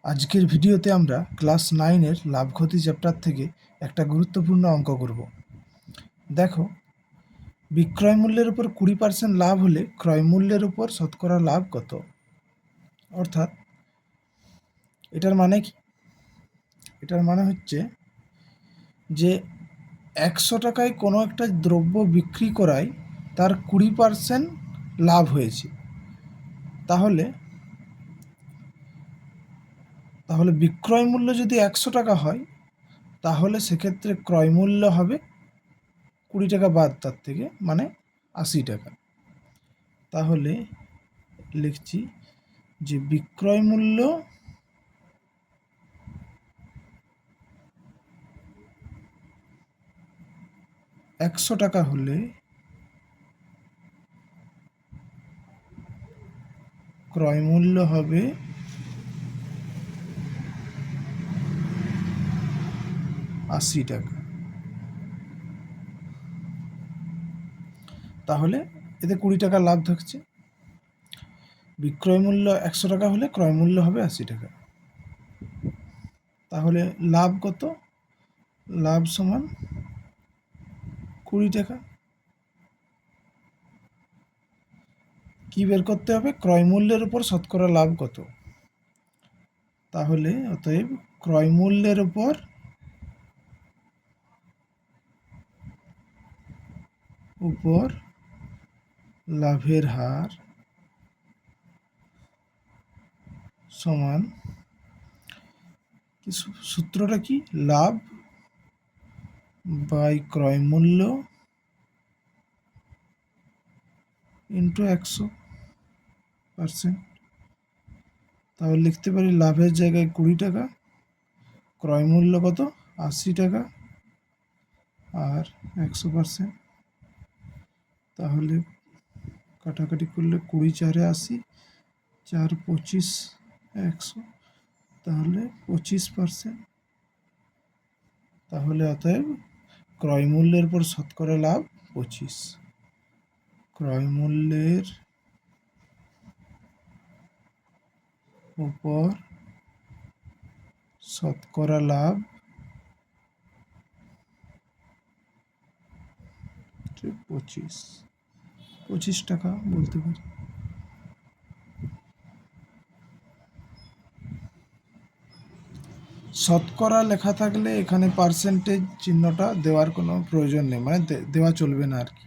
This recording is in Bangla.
আজকের ভিডিওতে আমরা ক্লাস 9-এর লাভ ক্ষতি চ্যাপ্টার থেকে একটা গুরুত্বপূর্ণ অঙ্ক করব। দেখো, বিক্রয় মূল্যের উপর 20% লাভ হলে ক্রয় মূল্যের উপর শতকরা লাভ কত? অর্থাৎ এটার মানে কি? এটার মানে হচ্ছে যে 100 টাকায় কোনো একটা দ্রব্য বিক্রি করায় তার 20% লাভ হয়েছে। তাহলে বিক্রয় মূল্য যদি 100 টাকা হয়, তাহলে সেক্ষেত্রে ক্রয় মূল্য হবে 20 টাকা বাদ তার থেকে, মানে 80 টাকা। তাহলে লিখছি যে বিক্রয় মূল্য একশো টাকা হলে ক্রয় মূল্য হবে 80 টাকা। তাহলে এতে 20 টাকা লাভ থাকছে। বিক্রয় মূল্য 100 টাকা হলে ক্রয় মূল্য হবে 80 টাকা। তাহলে লাভ কত? লাভ সমান 20 টাকা। কি বের করতে হবে? ক্রয় মূল্যের উপর শতকরা লাভ কত। তাহলে অতএব ক্রয় মূল্যের উপর লাভের হার সমান, সূত্রটা কি? লাভ বাই ক্রয় মূল্য ইন্টু 100%। তাহলে লিখতে পারি লাভের জায়গায় 20 টাকা, ক্রয় মূল্য কত? 80 টাকা, আর 100%। তাহলে কাটাকাটি করলে 20 4 80, 4 25, 100, তাহলে 25%। তাহলে অতএব ক্রয় মূল্যের উপর শতকরা লাভ 25। ক্রয় মূল্যের উপর শতকরা লাভ 25 টাকা বলতে পারি। শতকরা লেখা থাকলে এখানে পার্সেন্টেজ চিহ্নটা দেওয়ার কোনো প্রয়োজন নেই, মানে দেওয়া চলবে না আর কি।